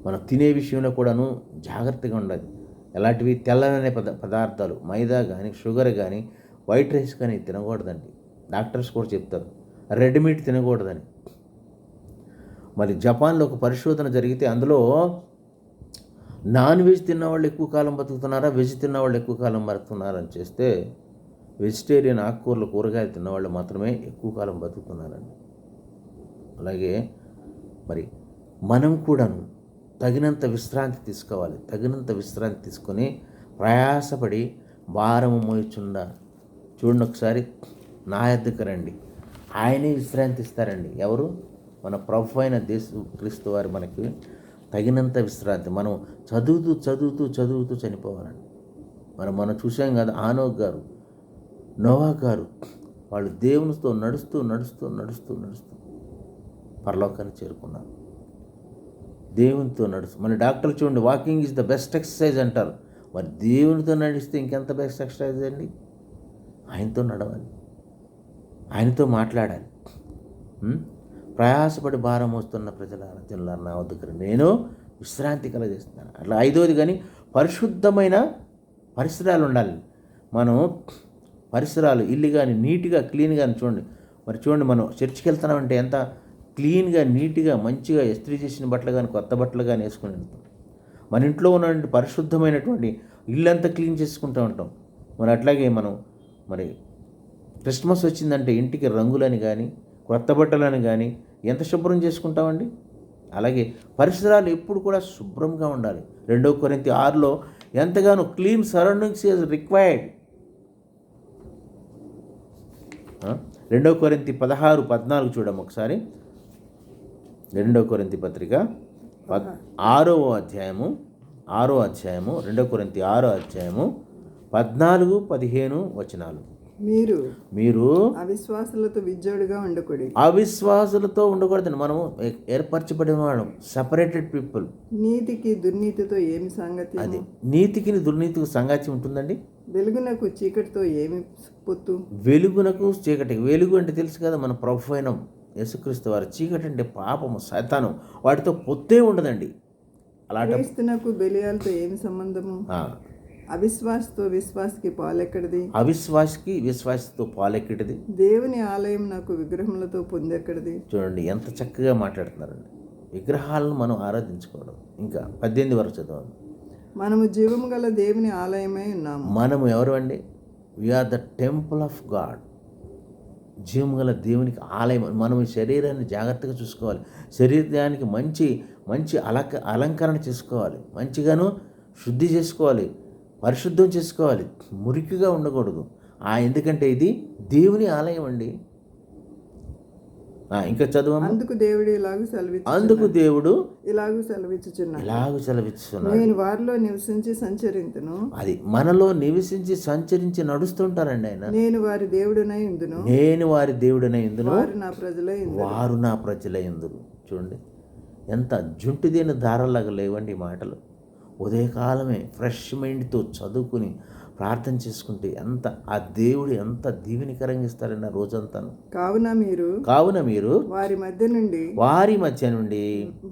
మనం తినే విషయంలో కూడాను జాగ్రత్తగా ఉండాలి. ఎలాంటివి తెల్లననే పదార్థాలు, మైదా కానీ, షుగర్ కానీ, వైట్ రైస్ కానీ తినకూడదండి. డాక్టర్స్ కూడా చెప్తారు రెడ్ మీట్ తినకూడదని. మరి జపాన్లో ఒక పరిశోధన జరిగితే అందులో నాన్ వెజ్ తిన్నవాళ్ళు ఎక్కువ కాలం బతుకుతున్నారా, వెజ్ తిన్నవాళ్ళు ఎక్కువ కాలం బతుకుతున్నారని చేస్తే వెజిటేరియన్ ఆకుకూరలు, కూరగాయలు తిన్నవాళ్ళు మాత్రమే ఎక్కువ కాలం బతుకుతున్నారండి. అలాగే మరి మనం కూడాను తగినంత విశ్రాంతి తీసుకోవాలి. తగినంత విశ్రాంతి తీసుకొని ప్రయాసపడి భారము మోయిచుండా. చూడండి ఒకసారి, నా యొద్దకు రండి, ఆయనే విశ్రాంతి ఇస్తారండి. ఎవరు? మన ప్రభు అయిన క్రీస్తు వారు మనకి తగినంత విశ్రాంతి. మనం చదువుతూ చనిపోవాలండి. మనం చూసాం కదా, ఆనోక్ గారు, నోవా గారు, వాళ్ళు దేవునితో నడుస్తూ పరలోకాన్ని చేరుకున్నారు. దేవునితో మన డాక్టర్లు చూడండి, walking is the best exercise అంటారు. మరి దేవునితో నడిస్తే ఇంకెంత బెస్ట్ ఎక్సర్సైజ్ అండి? ఆయనతో నడవాలి, ఆయనతో మాట్లాడాలి. ప్రయాసపడి భారం మోస్తున్న జనులారా నా వద్దకు నేను విశ్రాంతి కలగజేస్తున్నాను. అట్లా 5వది కానీ పరిశుద్ధమైన పరిసరాలు ఉండాలి. మనం పరిసరాలు, ఇల్లు కానీ నీట్గా క్లీన్గా చూడండి. చూడండి, మనం చర్చికి వెళ్తున్నామంటే ఎంత క్లీన్గా, నీట్గా, మంచిగా ఇస్త్రీ చేసిన బట్టలు కానీ, కొత్త బట్టలు కానీ వేసుకుని వెళ్తాం. మన ఇంట్లో ఉన్నటువంటి పరిశుద్ధమైనటువంటి ఇల్లంతా క్లీన్ చేసుకుంటూ ఉంటాం. అట్లాగే మనం క్రిస్మస్ వచ్చిందంటే ఇంటికి రంగులని కానీ, కొత్త బట్టలని కానీ ఎంత శుభ్రం చేసుకుంటామండి. అలాగే పరిసరాలు ఎప్పుడు కూడా శుభ్రంగా ఉండాలి. 2 కొరింథీ 6లో ఎంతగానో క్లీన్ సరౌండింగ్స్ ఈజ్ రిక్వైర్డ్. 2 కొరింథీ 16-14 చూడము ఒకసారి. 2 కొరింథీ పత్రిక 6వ అధ్యాయము 2 కొరింథీ 6వ అధ్యాయము 14-15 వచనాలు. మీరు అవిశ్వాసులతో విజ్జోడుగా ఉండకూడదు. అవిశ్వాసులతో ఉండకూడదండి. మనము ఏర్పరచబడిన వాళ్ళం, సెపరేటెడ్ పీపుల్. నీతికి దుర్నీతితో ఏమి సాంగత్యం? అది నీతికి దుర్నీతికి సంగతి ఉంటుందండి. వెలుగునకు చీకటితో ఏమి పొత్తు? వెలుగునకు చీకటికి, వెలుగు అంటే తెలుసు కదా మన ప్రభు అయిన యేసుక్రీస్తు వారు. చీకటి అంటే పాపము, సైతాను, వాటితో పొత్తే ఉండదండి. అలాంటి క్రీస్తునకు బెలియాలతో ఏమి సంబంధము? అవిశ్వాసతో విశ్వాసకి పాలెక్కడిది? అవిశ్వాసకి విశ్వాసతో పాలెక్కడిది? దేవుని ఆలయం నాకు విగ్రహములతో పొందెక్కడిది? చూడండి ఎంత చక్కగా మాట్లాడుతున్నారండి. విగ్రహాలను మనం ఆరాధించుకోవడం. ఇంకా 18 వరకు చదవాలి. మనము జీవము గల దేవుని ఆలయమై ఉన్నాము. మనము ఎవరు అండి? We're the temple of God. జీవము గల దేవునికి ఆలయం. మనం ఈ శరీరాన్ని జాగ్రత్తగా చూసుకోవాలి. శరీరానికి మంచి మంచి అలంకరణ చేసుకోవాలి. మంచిగాను శుద్ధి చేసుకోవాలి, పరిశుద్ధం చేసుకోవాలి. మురికిగా ఉండకూడదు. ఎందుకంటే ఇది దేవుని ఆలయం అండి. ఇంకా చదువు. అందుకు దేవుడు ఇలాగూ సెలవిచ్చుచున్నాడు. నేను వారిలో నివసించి సంచరింతును. అది మనలో నివసించి సంచరించి నడుస్తుంటారండి ఆయన. నేను వారి దేవుడనై ఉందును. వారు నా ప్రజలై ఉందురు. చూడండి ఎంత జుంటిదైన దారాలాగా లేవండి ఈ మాటలు. ఉదయకాలమే ఫ్రెష్ మైండ్తో చదువుకుని ప్రార్థన చేసుకుంటే ఎంత ఆ దేవుడు ఎంత దీవెనికరంగా ఇస్తారన్న రోజంతాను. కావున మీరు వారి మధ్య నుండి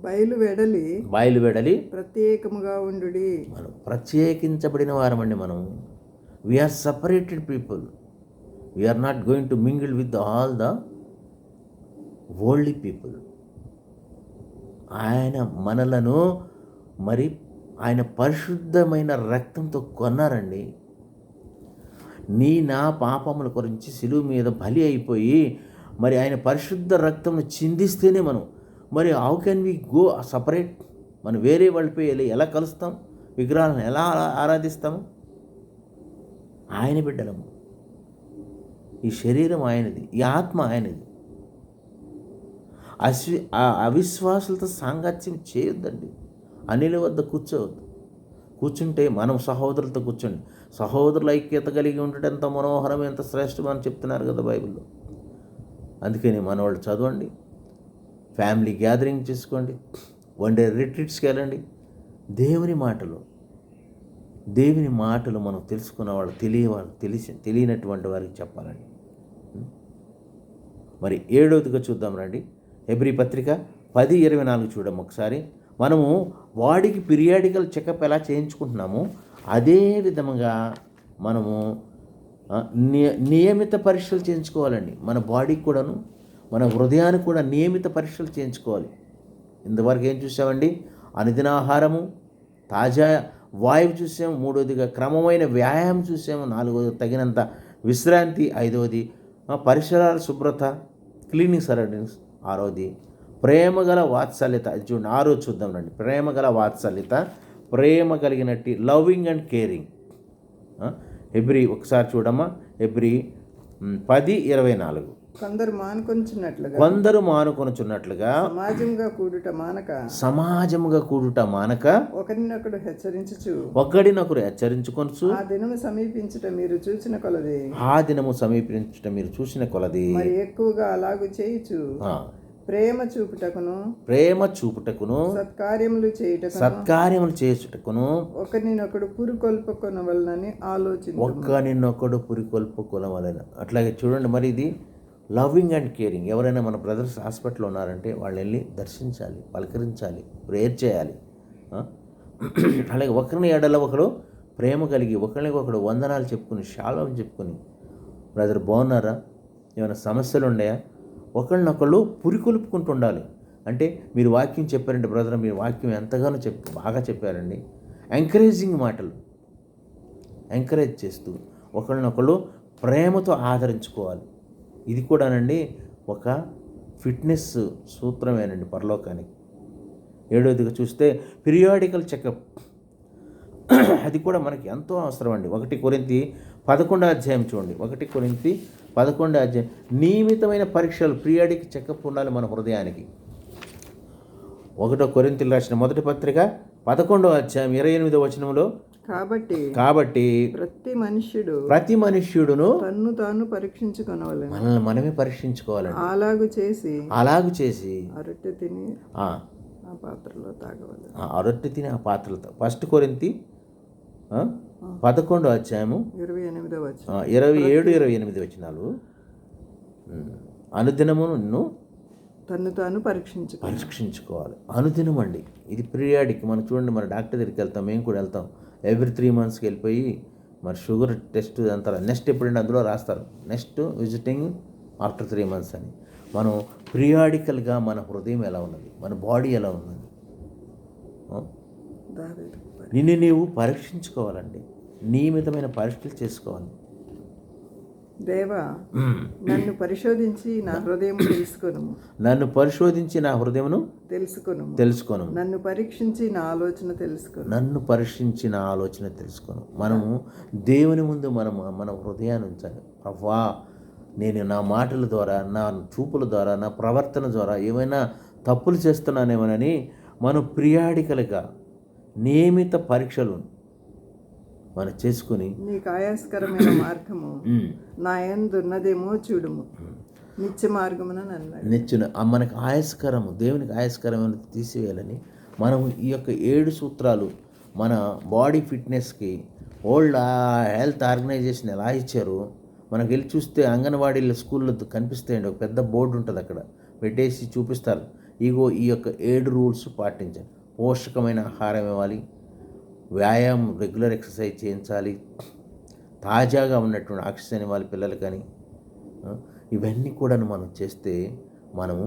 బయలువెడలి ప్రత్యేకముగా ఉండుడి. మనం ప్రత్యేకించబడిన వారమండి. మనం we're separated people. We're not going to mingle with all the worldly people. ఆయన మనలను మరి ఆయన పరిశుద్ధమైన రక్తంతో కొన్నారండి. నా పాపముల గురించి శిలువ మీద బలి అయిపోయి మరి ఆయన పరిశుద్ధ రక్తంను చిందిస్తేనే మనం మరి how can we go separate? మనం వేరే వెళ్ళిపోయి ఎలా కలుస్తాం? విగ్రహాలను ఎలా ఆరాధిస్తాము? ఆయన బిడ్డలము. ఈ శరీరం ఆయనది, ఈ ఆత్మ ఆయనది. అవిశ్వాసులతో సాంగత్యం చేయొద్దండి. అనిల వద్ద కూర్చుంటే మనం సహోదరులతో కూర్చోండి. సహోదరుల ఐక్యత కలిగి ఉండటం ఎంత మనోహరం, ఎంత శ్రేష్టం అని చెప్తున్నారు కదా బైబిల్లో. అందుకని మన వాళ్ళు చదవండి, ఫ్యామిలీ గ్యాదరింగ్ చేసుకోండి, వన్ డే రిట్రీట్స్కి వెళ్ళండి. దేవుని మాటలు మనం తెలుసుకున్న వాళ్ళు తెలియనటువంటి వారికి చెప్పాలండి. మరి 7వదిగా చూద్దాం రండి. హెబ్రీ పత్రిక 10:24 చూద్దాం ఒకసారి. మనము బాడీకి పీరియాడికల్ చెకప్ ఎలా చేయించుకుంటున్నామో అదే విధంగా మనము నియమిత పరీక్షలు చేయించుకోవాలండి. మన బాడీకి కూడాను, మన హృదయానికి కూడా నియమిత పరీక్షలు చేయించుకోవాలి. ఇంతవరకు ఏం చూసామండి? అనుదినాహారము, తాజా వాయువు చూసాము. 3వదిగా క్రమమైన వ్యాయామం చూసాము. 4వది తగినంత విశ్రాంతి. 5వది పరిసరాల శుభ్రత, క్లీనింగ్ సరౌండింగ్స్. 6వది ప్రేమగల వాత్సల్యత. అది చూడండి 6 చూద్దాం రండి. ప్రేమగల వాత్సల్యత, ప్రేమ కలిగినట్టు లవింగ్ అండ్ కేరింగ్. హెబ్రీ ఒకసారి చూడమ్మా. హెబ్రీ 10:24. కొందరు మానుకొనుచున్నట్లుగా సమాజముగా కూడుట మానక ఒకరినొకడు హెచ్చరించుకొనుచు ఆ దినము సమీపించుట మీరు చూసిన కొలది మరి ఎక్కువగా అలాగు చేయుచు ప్రేమ చూపుటకును సత్కార్యములు చేయుటకును ఒకరినొకడు పురికొల్పుకొనవలెను. అట్లాగే చూడండి, మరి ఇది లవింగ్ అండ్ కేరింగ్. ఎవరైనా మన బ్రదర్స్ హాస్పిటల్లో ఉన్నారంటే వాళ్ళు వెళ్ళి దర్శించాలి, పలకరించాలి, ప్రేయర్ చేయాలి. అలాగే ఒకరిని ఎడల ఒకడు ప్రేమ కలిగి ఒకరికి ఒకడు వందనాలు చెప్పుకుని, షాలోం చెప్పుకుని, బ్రదర్ బాగున్నారా, ఏమైనా సమస్యలు ఉన్నాయా, ఒకళ్ళనొకళ్ళు పురికొల్పుకుంటూ ఉండాలి. అంటే మీరు వాక్యం చెప్పారంటే బ్రదర్, మీరు వాక్యం ఎంతగానో బాగా చెప్పారండి. ఎంకరేజింగ్ మాటలు ఎంకరేజ్ చేస్తూ ఒకళ్ళనొకళ్ళు ప్రేమతో ఆదరించుకోవాలి. ఇది కూడానండి ఒక ఫిట్నెస్ సూత్రమేనండి పరలోకానికి. 7వదిగా చూస్తే పీరియాడికల్ చెకప్. అది కూడా మనకి ఎంతో అవసరం అండి. 1 కొరింథీ 11 చూడండి. 1 కొరింథీ 11 నియమితమైన పరీక్షలు, పీరియాడిక్ చెకప్ ఉండాలి మన హృదయానికి. 1 కొరింథీయులకు రాసిన మొదటి పత్రిక 11 28 కాబట్టి ప్రతి మనుష్యుడును తన్ను తాను పరీక్షించుకొనవలెను. మనల్ని మనమే పరీక్షించుకోవాలండి. అలాగు చేసి రొట్టె తిని ఆ పాత్రలో తాగవలెను. రొట్టె తిని ఆ పాత్రలతో. 1 కొరింథీ 11వ అధ్యాయము 27, 28 వచనాలు. అనుదినము నిన్ను తన్ను తాను పరీక్షించుకోవాలి. అనుదినం అండి. ఇది పీరియాడిక్. మనం చూడండి, మన డాక్టర్ దగ్గరికి వెళ్తాం, మేము కూడా వెళ్తాం. ఎవ్రీ 3 monthsకి వెళ్ళిపోయి మరి షుగర్ టెస్ట్ అంటారు. నెక్స్ట్ ఎప్పుడైనా అందులో రాస్తారు, నెక్స్ట్ విజిటింగ్ ఆఫ్టర్ 3 months అని. మనం పీరియాడికల్గా మన హృదయం ఎలా ఉన్నది, మన బాడీ ఎలా ఉన్నది, నిన్ను నీవు పరీక్షించుకోవాలండి. నియమితమైన పరీక్షలు చేసుకోవాలి. దేవా, నన్ను పరిశోధించి నా హృదయం తెలుసుకొనుము. నన్ను పరిశోధించి నా హృదయమును తెలుసుకొను. నన్ను పరీక్షించి నా ఆలోచన తెలుసుకొను. మనము దేవుని ముందు మన హృదయాన్ని ఉంచాలి. అవ్వా, నేను నా మాటల ద్వారా, నా చూపుల ద్వారా, నా ప్రవర్తన ద్వారా ఏమైనా తప్పులు చేస్తున్నానేమోనని మనం పీరియాడికల్గా నియమిత పరీక్షలు మనం చేసుకుని, నీకు ఆయాస్కరమైన మార్గము నా యందున్నదేమో చూడుము, నిత్య మార్గమున మనకు ఆయాస్కరము, దేవునికి ఆయాస్కరమైన తీసివేయాలని మనం ఈ యొక్క 7 సూత్రాలు మన బాడీ ఫిట్నెస్కి వరల్డ్ హెల్త్ ఆర్గనైజేషన్ ఎలా ఇచ్చారో మనకు వెళ్ళి చూస్తే అంగన్వాడీలో స్కూల్లో కనిపిస్తాయండి. ఒక పెద్ద బోర్డు ఉంటుంది, అక్కడ పెట్టేసి చూపిస్తారు. ఇగో ఈ యొక్క 7 రూల్స్ పాటించాలి. పోషకమైన ఆహారం ఇవ్వాలి, వ్యాయామం, రెగ్యులర్ ఎక్సర్సైజ్ చేయించాలి, తాజాగా ఉన్నటువంటి ఆక్సిజన్ ఇవ్వాలి పిల్లలు. కానీ ఇవన్నీ కూడా మనం చేస్తే మనం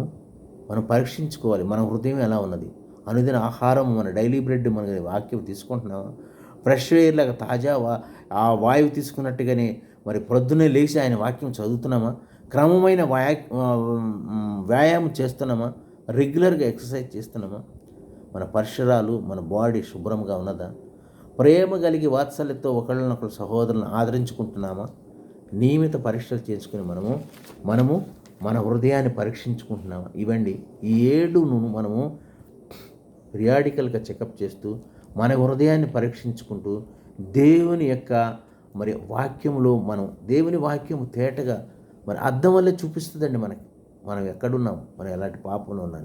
పరీక్షించుకోవాలి మన హృదయం ఎలా ఉన్నది. అనుదిన ఆహారం, మన డైలీ బ్రెడ్, మన వాక్యం తీసుకుంటున్నామా, ఫ్రెష్ ఎయిర్ లాగా తాజా ఆ వాయువు తీసుకున్నట్టుగానే మరి ప్రొద్దునే లేచి ఆయన వాక్యం చదువుతున్నామా, క్రమమైన వ్యాయామం చేస్తున్నామా, రెగ్యులర్గా ఎక్సర్సైజ్ చేస్తున్నామా, మన పరిసరాలు, మన బాడీ శుభ్రంగా ఉన్నదా, ప్రేమ కలిగి వాత్సల్యంతో ఒకళ్ళనొకరు సహోదరులను ఆదరించుకుంటున్నామా, నియమిత పరీక్షలు చేసుకుని మనము మన హృదయాన్ని పరీక్షించుకుంటున్నామా. ఇవండి ఈ 7ను మనము పీరియాడికల్గా చెకప్ చేస్తూ మన హృదయాన్ని పరీక్షించుకుంటూ దేవుని యొక్క మరి వాక్యంలో దేవుని వాక్యం తేటగా మరి అద్దం వల్లే చూపిస్తుందండి మనం ఎక్కడున్నాం, మనం ఎలాంటి పాపంలో ఉన్నాం.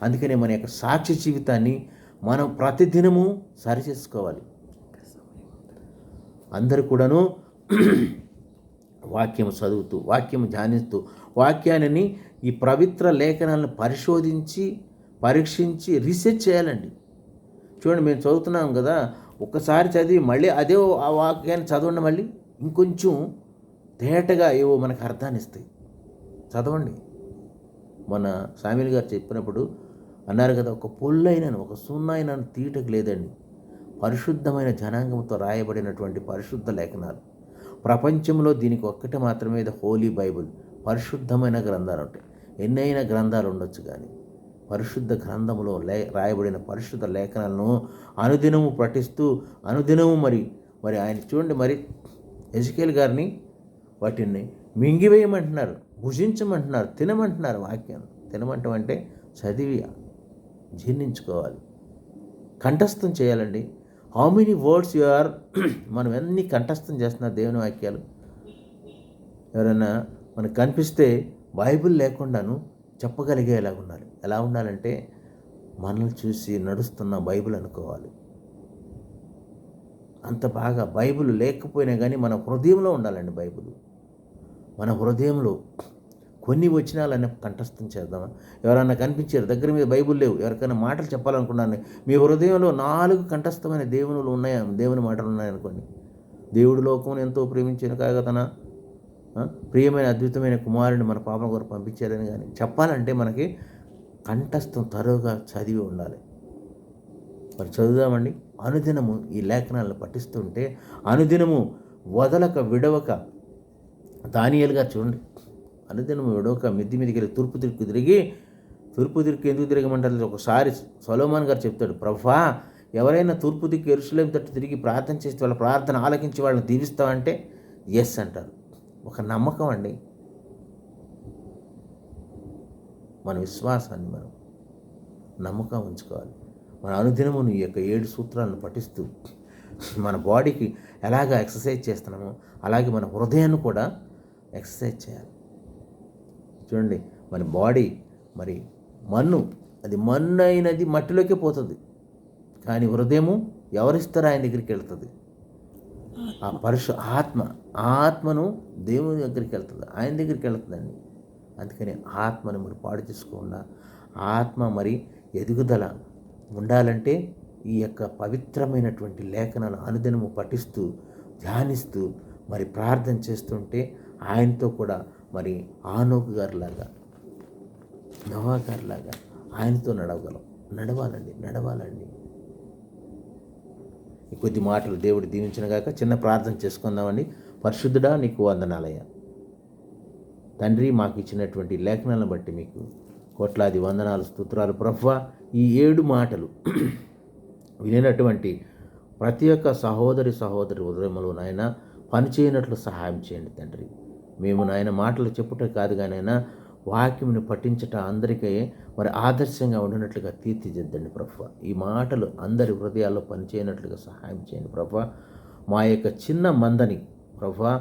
అందుకనే మన యొక్క సాక్ష్య జీవితాన్ని మనం ప్రతిదినము సరిచేసుకోవాలి. అందరూ కూడాను వాక్యం చదువుతూ, వాక్యం ధ్యానిస్తూ, వాక్యాన్ని ఈ పవిత్ర లేఖనాలను పరీక్షించి రీసెర్చ్ చేయాలండి. చూడండి, మేము చదువుతున్నాం కదా, ఒక్కసారి చదివి మళ్ళీ అదే ఆ వాక్యాన్ని చదవండి, మళ్ళీ ఇంకొంచెం తేటగా ఏవో మనకు అర్థాన్ని ఇస్తాయి. చదవండి. మన సామిల్ గారు చెప్పినప్పుడు అన్నారు కదా, ఒక పొల్లైనను ఒక సున్నైనను తీయటకు లేదండి. పరిశుద్ధమైన జనాంగంతో రాయబడినటువంటి పరిశుద్ధ లేఖనాలు. ప్రపంచంలో దీనికి ఒక్కటే మాత్రమే హోలీ బైబుల్, పరిశుద్ధమైన గ్రంథాలు ఉంటాయి. ఎన్నైనా గ్రంథాలు ఉండొచ్చు, కానీ పరిశుద్ధ గ్రంథంలో రాయబడిన పరిశుద్ధ లేఖనాలను అనుదినము పఠిస్తూ అనుదినము మరి ఆయన చూడండి, మరి ఎజికేల్ గారిని వాటిని మింగివేయమంటున్నారు, భుజించమంటున్నారు, తినమంటున్నారు. వాక్యం తినమంటాం అంటే చదివి జీర్ణించుకోవాలి, కంఠస్థం చేయాలండి. How many words you are మనం ఎన్ని కంఠస్థం చేస్తున్నారు దేవుని వాక్యాలు. ఎవరైనా మనకు కనిపిస్తే బైబిల్ లేకుండాను చెప్పగలిగేలా ఉండాలి. ఎలా ఉండాలంటే మనల్ని చూసి నడుస్తున్న బైబిల్ అనుకోవాలి. అంత బాగా బైబిల్ లేకపోయినా కానీ మన హృదయంలో ఉండాలండి. బైబిల్ మన హృదయంలో కొన్ని వచనాలన్నీ కంఠస్థం చేద్దామా. ఎవరన్నా కనిపించారు, దగ్గర మీద బైబిల్ లేవు, ఎవరికైనా మాటలు చెప్పాలనుకున్నాను, మీ హృదయంలో 4 కంఠస్థమైన దేవుని మాటలు ఉన్నాయనుకోండి. దేవుడు లోకమును ఎంతో ప్రేమించిన కాగా తన ప్రియమైన అద్భుతమైన కుమారుని మన పాపం కొరకు పంపించారని కానీ చెప్పాలంటే మనకి కంఠస్థం తరువుగా చదివి ఉండాలి. మరి చదువుదామండి. అనుదినము ఈ లేఖనాలను పఠిస్తుంటే అనుదినము వదలక విడవక, దానియేలుగా చూడండి, అనుదినము విడవక మిద్ది మీదకి వెళ్ళి తూర్పు దిక్కు ఎందుకు తిరగమంటారు. ఒకసారి సొలొమోన్ గారు చెప్తాడు, ప్రభువా, ఎవరైనా తూర్పు దిక్కు యెరూషలేము తట్టు తిరిగి ప్రార్థన చేస్తే వాళ్ళ ప్రార్థన ఆలకించి వాళ్ళని దీవిస్తామంటే ఎస్ అంటారు. ఒక నమ్మకం అండి. మన విశ్వాసాన్ని మనం నమ్మకం ఉంచుకోవాలి. మన అనుదినము ఈ యొక్క 7 సూత్రాలను పఠిస్తూ మన బాడీకి ఎలాగ ఎక్సర్సైజ్ చేస్తున్నామో అలాగే మన హృదయాన్ని కూడా ఎక్సర్సైజ్ చేయాలి. చూడండి, మన బాడీ మరి మన్ను, అది మన్ను అయినది మట్టిలోకే పోతుంది, కానీ హృదయము ఎవరిస్తారో ఆయన దగ్గరికి వెళ్తుంది. ఆ ఆత్మను దేవుని దగ్గరికి వెళ్తుంది, ఆయన దగ్గరికి వెళ్తుందండి. అందుకని ఆత్మను మరి పాడు చేసుకోకుండా ఆత్మ మరి ఎదుగుదల ఉండాలంటే ఈ యొక్క పవిత్రమైనటువంటి లేఖనాలు అనుదినము పఠిస్తూ ధ్యానిస్తూ మరి ప్రార్థన చేస్తుంటే ఆయనతో కూడా మరి ఆనోకు గారిలాగా, నోవా గారిలాగా ఆయనతో నడవాలండి. ఈ కొద్ది మాటలు దేవుడు దీవించినగాక. చిన్న ప్రార్థన చేసుకుందామండి. పరిశుద్ధుడా, నీకు వందనాలయ్యా తండ్రి. మాకు ఇచ్చినటువంటి లేఖనాలను బట్టి మీకు కోట్లాది వందనాలు, స్తోత్రాలు ప్రభువా. ఈ 7 మాటలు వినినటువంటి ప్రతి ఒక్క సహోదరి ఉదయములు నాయన పనిచేయనట్లు సహాయం చేయండి తండ్రి. మేము నాయన మాటలు చెప్పుట కాదు కానైనా వాక్యమును పఠించట అందరికీ మరి ఆదర్శంగా ఉండినట్లుగా తీర్చిదిద్దండి ప్రభువా. ఈ మాటలు అందరి హృదయాల్లో పనిచేయనట్లుగా సహాయం చేయండి ప్రభువా. మా యొక్క చిన్న మందని ప్రభువా,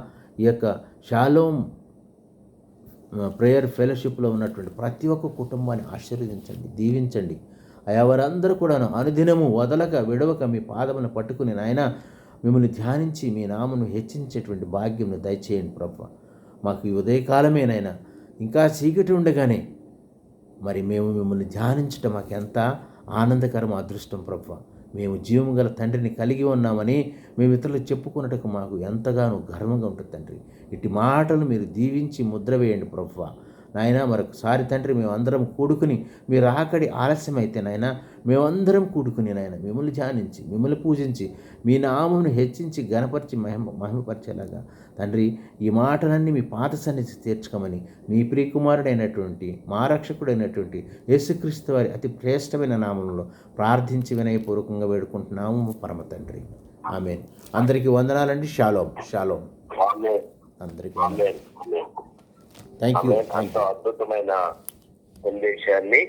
ఈ యొక్క షాలోమ్ ప్రేయర్ ఫెలోషిప్లో ఉన్నటువంటి ప్రతి ఒక్క కుటుంబాన్ని ఆశీర్వదించండి, దీవించండి. వారందరూ కూడా అనుదినము వదలక విడవక మీ పాదములను పట్టుకుని నాయన మిమ్మల్ని ధ్యానించి మీ నామను హెచ్చించేటువంటి భాగ్యంను దయచేయండి ప్రభువా. మాకు ఈ ఉదయకాలమేనైనా ఇంకా చీకటి ఉండగానే మరి మేము మిమ్మల్ని ధ్యానించటం మాకు ఎంత ఆనందకరం, అదృష్టం ప్రభువా. మేము జీవము గల తండ్రిని కలిగి ఉన్నామని మేము ఇతరులకు చెప్పుకున్నట్టుకు మాకు ఎంతగానో గర్వంగా ఉంటుంది తండ్రి. ఇటు మాటలు మీరు దీవించి ముద్ర వేయండి ప్రభువా. నాయన మరొకసారి తండ్రి మేమందరం కూడుకుని మీరు ఆకడి ఆలస్యమైతే నాయన మేమందరం కూడుకుని నాయన మిమ్మల్ని ధ్యానించి మిమ్మల్ని పూజించి మీ నామమును హెచ్చించి గణపరిచి మహిమపరిచేలాగా తండ్రి ఈ మాటలన్నీ మీ పాత సన్నిధి తీర్చుకోమని మీ ప్రియకుమారుడైనటువంటి మా రక్షకుడైనటువంటి యేసుక్రీస్తు వారి అతి శ్రేష్టమైన నామంలో ప్రార్థించి వినయపూర్వకంగా వేడుకుంటున్నాము పరమ తండ్రి. ఆమేన్. అందరికీ వందనాలండి. షాలోమ్. అందరికీ థ్యాంక్ యూ. అద్భుతమైన సందేశాన్ని